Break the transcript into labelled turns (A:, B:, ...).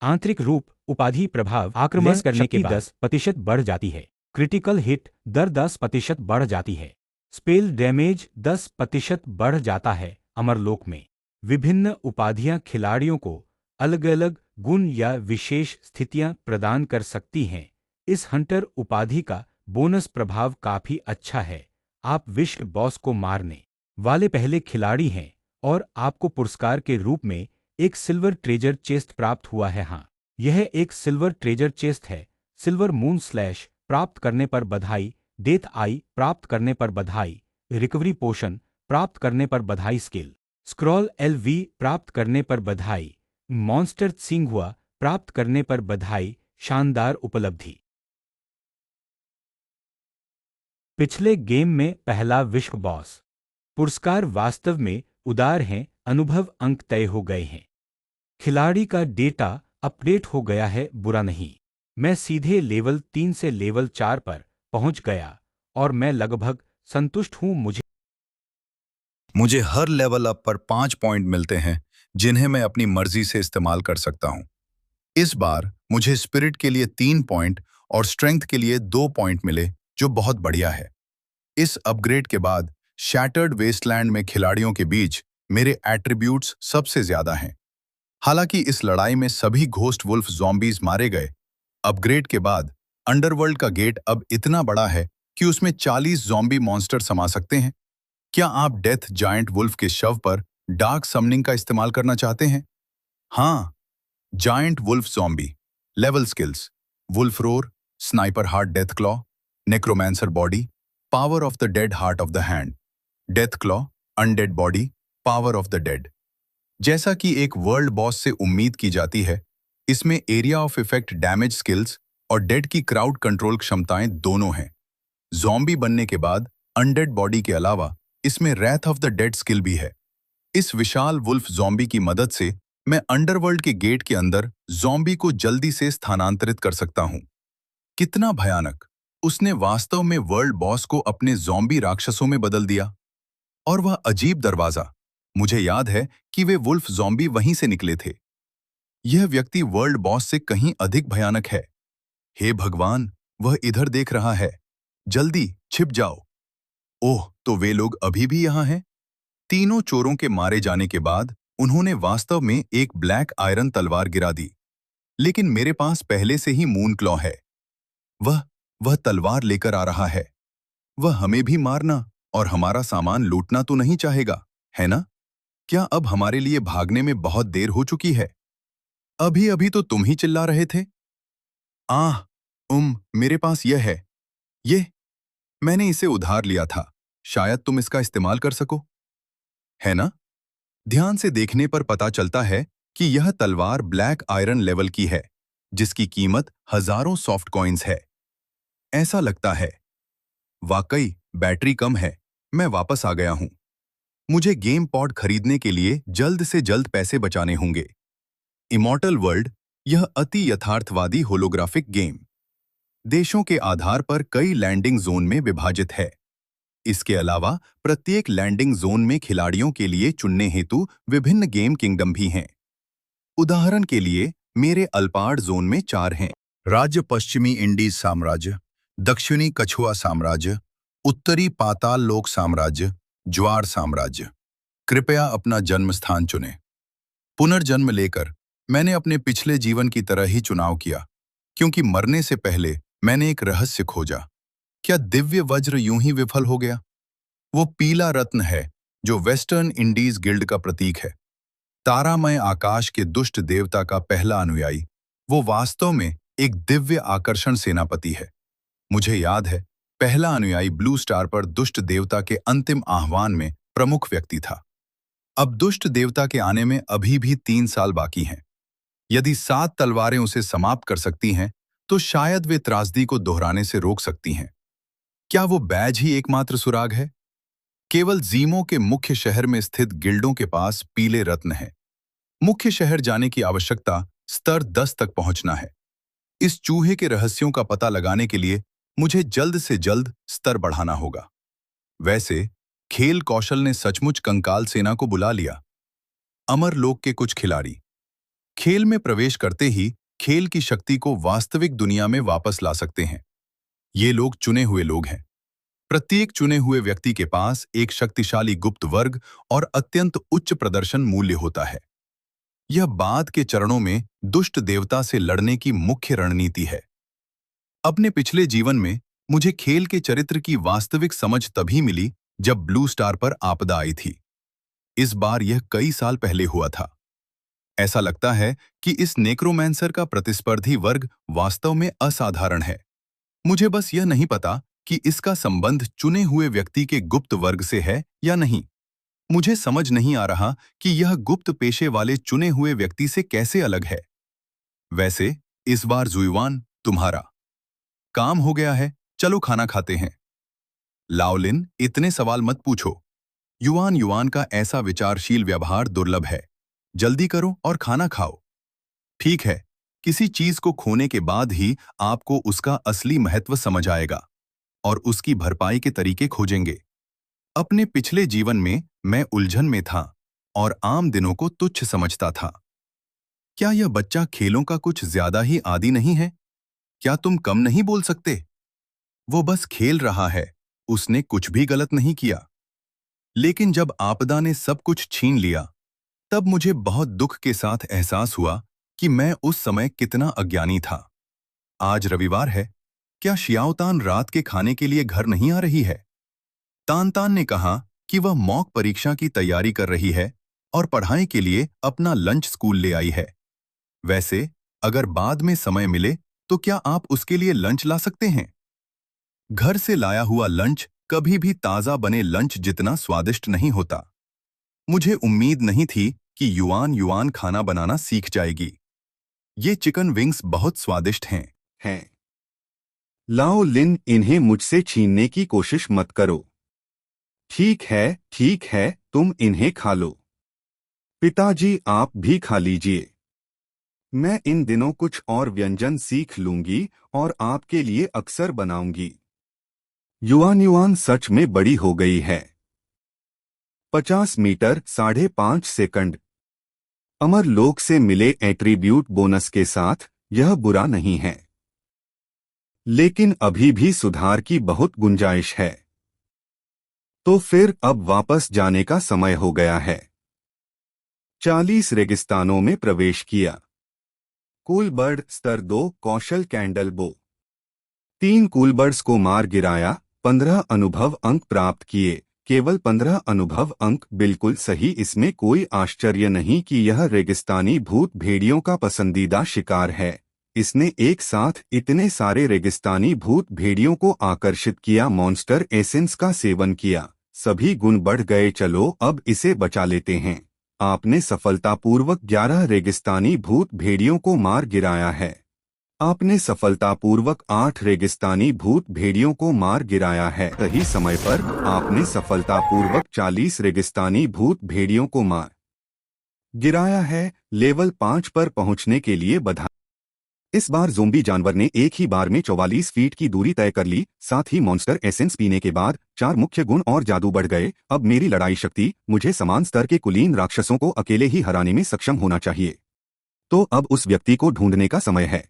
A: आंतरिक रूप उपाधि प्रभाव आक्रमण करने के बाद 10% बढ़ जाती है। क्रिटिकल हिट दर 10% बढ़ जाती है। स्पेल डैमेज 10% बढ़ जाता है। अमरलोक में विभिन्न उपाधियां खिलाड़ियों को अलग अलग गुण या विशेष स्थितियां प्रदान कर सकती हैं। इस हंटर उपाधि का बोनस प्रभाव काफी अच्छा है। आप विश्व बॉस को मारने वाले पहले खिलाड़ी हैं और आपको पुरस्कार के रूप में एक सिल्वर ट्रेजर चेस्ट प्राप्त हुआ है। हाँ, यह एक सिल्वर ट्रेजर चेस्ट है। सिल्वर मून स्लैश प्राप्त करने पर बधाई, डेथ आई प्राप्त करने पर बधाई, रिकवरी पोशन प्राप्त करने पर बधाई, स्किल स्क्रॉल LV प्राप्त करने पर बधाई, मॉन्स्टर सिंघुआ प्राप्त करने पर बधाई। शानदार उपलब्धि। पिछले गेम में पहला विश्व बॉस पुरस्कार वास्तव में उदार हैं। अनुभव अंक तय हो गए हैं। खिलाड़ी का डेटा अपडेट हो गया है। बुरा नहीं, मैं सीधे लेवल 3 से लेवल 4 पर पहुंच गया और मैं लगभग संतुष्ट हूं।
B: मुझे हर लेवल अप पर 5 पॉइंट मिलते हैं जिन्हें मैं अपनी मर्जी से इस्तेमाल कर सकता हूं। इस बार मुझे स्पिरिट के लिए 3 पॉइंट और स्ट्रेंथ के लिए 2 पॉइंट मिले, जो बहुत बढ़िया है। इस अपग्रेड के बाद शैटर्ड वेस्टलैंड में खिलाड़ियों के बीच मेरे एट्रीब्यूट्स सबसे ज्यादा हैं। हालांकि इस लड़ाई में सभी घोस्ट वुल्फ ज़ॉम्बीज मारे गए। अपग्रेड के बाद अंडरवर्ल्ड का गेट अब इतना बड़ा है कि उसमें 40 ज़ॉम्बी मॉन्स्टर समा सकते हैं। क्या आप डेथ जायंट वुल्फ के शव पर डार्क समनिंग का इस्तेमाल करना चाहते हैं? हाँ, giant wolf zombie level skills: wolf roar, sniper heart death claw, necromancer body, power of the dead heart of the hand, death claw, undead body, power of the dead. जैसा कि एक world boss से उम्मीद की जाती है, इसमें area of effect damage skills और डेड की क्राउड कंट्रोल क्षमताएं दोनों हैं। ज़ॉम्बी बनने के बाद अनडेड बॉडी के अलावा इसमें wrath of the dead skill भी है। इस विशाल वुल्फ ज़ॉम्बी की मदद से मैं अंडरवर्ल्ड के गेट के अंदर ज़ॉम्बी को जल्दी से स्थानांतरित कर सकता हूं। कितना भयानक! उसने वास्तव में वर्ल्ड बॉस को अपने ज़ॉम्बी राक्षसों में बदल दिया। और वह अजीब दरवाजा, मुझे याद है कि वे वुल्फ ज़ॉम्बी वहीं से निकले थे। यह व्यक्ति वर्ल्ड बॉस से कहीं अधिक भयानक है। हे भगवान, वह इधर देख रहा है। जल्दी छिप जाओ। ओह, तो वे लोग अभी भी यहाँ हैं। तीनों चोरों के मारे जाने के बाद उन्होंने वास्तव में एक ब्लैक आयरन तलवार गिरा दी, लेकिन मेरे पास पहले से ही मून क्लॉ है। वह तलवार लेकर आ रहा है। वह हमें भी मारना और हमारा सामान लूटना तो नहीं चाहेगा, है ना? क्या अब हमारे लिए भागने में बहुत देर हो चुकी है? अभी अभी तो तुम ही चिल्ला रहे थे। आह, मेरे पास यह है। ये मैंने इसे उधार लिया था। शायद तुम इसका इस्तेमाल कर सको, है ना? ध्यान से देखने पर पता चलता है कि यह तलवार ब्लैक आयरन लेवल की है, जिसकी कीमत हजारों सॉफ्ट कॉइन्स है। ऐसा लगता है। वाकई बैटरी कम है। मैं वापस आ गया हूं। मुझे गेम पॉड खरीदने के लिए जल्द से जल्द पैसे बचाने होंगे। इमॉर्टल वर्ल्ड, यह अति यथार्थवादी होलोग्राफिक गेम देशों के आधार पर कई लैंडिंग जोन में विभाजित है। इसके अलावा प्रत्येक लैंडिंग जोन में खिलाड़ियों के लिए चुनने हेतु विभिन्न गेम किंगडम भी हैं। उदाहरण के लिए मेरे अल्पार्ड जोन में 4 हैं: राज्य पश्चिमी इंडीज साम्राज्य, दक्षिणी कछुआ साम्राज्य, उत्तरी पाताल लोक साम्राज्य, ज्वार साम्राज्य। कृपया अपना जन्म स्थान चुनें। पुनर्जन्म लेकर मैंने अपने पिछले जीवन की तरह ही चुनाव किया, क्योंकि मरने से पहले मैंने एक रहस्य खोजा। क्या दिव्य वज्र यूं ही विफल हो गया? वो पीला रत्न है जो वेस्टर्न इंडीज गिल्ड का प्रतीक है, तारामय आकाश के दुष्ट देवता का पहला अनुयायी। वो वास्तव में एक दिव्य आकर्षण सेनापति है। मुझे याद है, पहला अनुयायी ब्लू स्टार पर दुष्ट देवता के अंतिम आह्वान में प्रमुख व्यक्ति था। अब दुष्ट देवता के आने में अभी भी 3 साल बाकी हैं। यदि 7 तलवारें उसे समाप्त कर सकती हैं, तो शायद वे त्रासदी को दोहराने से रोक सकती हैं। क्या वो बैज ही एकमात्र सुराग है? केवल जीमो के मुख्य शहर में स्थित गिल्डों के पास पीले रत्न है। मुख्य शहर जाने की आवश्यकता स्तर 10 तक पहुंचना है। इस चूहे के रहस्यों का पता लगाने के लिए मुझे जल्द से जल्द स्तर बढ़ाना होगा। वैसे खेल कौशल ने सचमुच कंकाल सेना को बुला लिया। अमरलोक के कुछ खिलाड़ी। खेल में प्रवेश करते ही खेल की शक्ति को वास्तविक दुनिया में वापस ला सकते हैं। ये लोग चुने हुए लोग हैं। प्रत्येक चुने हुए व्यक्ति के पास एक शक्तिशाली गुप्त वर्ग और अत्यंत उच्च प्रदर्शन मूल्य होता है। यह बाद के चरणों में दुष्ट देवता से लड़ने की मुख्य रणनीति है। अपने पिछले जीवन में मुझे खेल के चरित्र की वास्तविक समझ तभी मिली जब ब्लू स्टार पर आपदा आई थी। इस बार यह कई साल पहले हुआ था। ऐसा लगता है कि इस नेक्रोमैंसर का प्रतिस्पर्धी वर्ग वास्तव में असाधारण है। मुझे बस यह नहीं पता कि इसका संबंध चुने हुए व्यक्ति के गुप्त वर्ग से है या नहीं। मुझे समझ नहीं आ रहा कि यह गुप्त पेशे वाले चुने हुए व्यक्ति से कैसे अलग है। वैसे इस बार जुइवान, तुम्हारा काम हो गया है, चलो खाना खाते हैं। लाओलिन, इतने सवाल मत पूछो। युआन युआन का ऐसा विचारशील व्यवहार दुर्लभ है। जल्दी करो और खाना खाओ। ठीक है, किसी चीज को खोने के बाद ही आपको उसका असली महत्व समझ आएगा और उसकी भरपाई के तरीके खोजेंगे। अपने पिछले जीवन में मैं उलझन में था और आम दिनों को तुच्छ समझता था। क्या यह बच्चा खेलों का कुछ ज्यादा ही आदी नहीं है? क्या तुम कम नहीं बोल सकते? वो बस खेल रहा है, उसने कुछ भी गलत नहीं किया। लेकिन जब आपदा ने सब कुछ छीन लिया, तब मुझे बहुत दुख के साथ एहसास हुआ कि मैं उस समय कितना अज्ञानी था। आज रविवार है, क्या शियाओतान रात के खाने के लिए घर नहीं आ रही है? तान ने कहा कि वह मॉक परीक्षा की तैयारी कर रही है और पढ़ाई के लिए अपना लंच स्कूल ले आई है। वैसे अगर बाद में समय मिले तो क्या आप उसके लिए लंच ला सकते हैं? घर से लाया हुआ लंच कभी भी ताज़ा बने लंच जितना स्वादिष्ट नहीं होता। मुझे उम्मीद नहीं थी कि युआन युआन खाना बनाना सीख जाएगी। ये चिकन विंग्स बहुत स्वादिष्ट हैं।
C: लाओ लिन, इन्हें मुझसे छीनने की कोशिश मत करो। ठीक है, तुम इन्हें खा लो। पिताजी, आप भी खा लीजिए। मैं इन दिनों कुछ और व्यंजन सीख लूंगी और आपके लिए अक्सर बनाऊंगी। युआन युआन सच में बड़ी हो गई है। 50 मीटर 5.5 सेकंड। अमर लोक से मिले एट्रीब्यूट बोनस के साथ यह बुरा नहीं है, लेकिन अभी भी सुधार की बहुत गुंजाइश है। तो फिर अब वापस जाने का समय हो गया है। 40 रेगिस्तानों में प्रवेश किया। कूलबर्ड स्तर 2 कौशल कैंडल बो। 3 कूलबर्ड्स को मार गिराया, 15 अनुभव अंक प्राप्त किए। केवल 15 अनुभव अंक, बिल्कुल सही। इसमें कोई आश्चर्य नहीं कि यह रेगिस्तानी भूत भेड़ियों का पसंदीदा शिकार है। इसने एक साथ इतने सारे रेगिस्तानी भूत भेड़ियों को आकर्षित किया। मॉन्स्टर एसेंस का सेवन किया, सभी गुण बढ़ गए। चलो अब इसे बचा लेते हैं। आपने सफलतापूर्वक 11 रेगिस्तानी भूत भेड़ियों को मार गिराया है। आपने सफलतापूर्वक 8 रेगिस्तानी भूत भेड़ियों को मार गिराया है। सही समय पर आपने सफलतापूर्वक 40 रेगिस्तानी भूत भेड़ियों को मार गिराया है। लेवल 5 पर पहुंचने के लिए बधाई। इस बार ज़ोंबी जानवर ने एक ही बार में 44 फीट की दूरी तय कर ली। साथ ही मॉन्स्टर एसेंस पीने के बाद 4 मुख्य गुण और जादू बढ़ गए। अब मेरी लड़ाई शक्ति मुझे समान स्तर के कुलीन राक्षसों को अकेले ही हराने में सक्षम होना चाहिए। तो अब उस व्यक्ति को ढूंढने का समय है।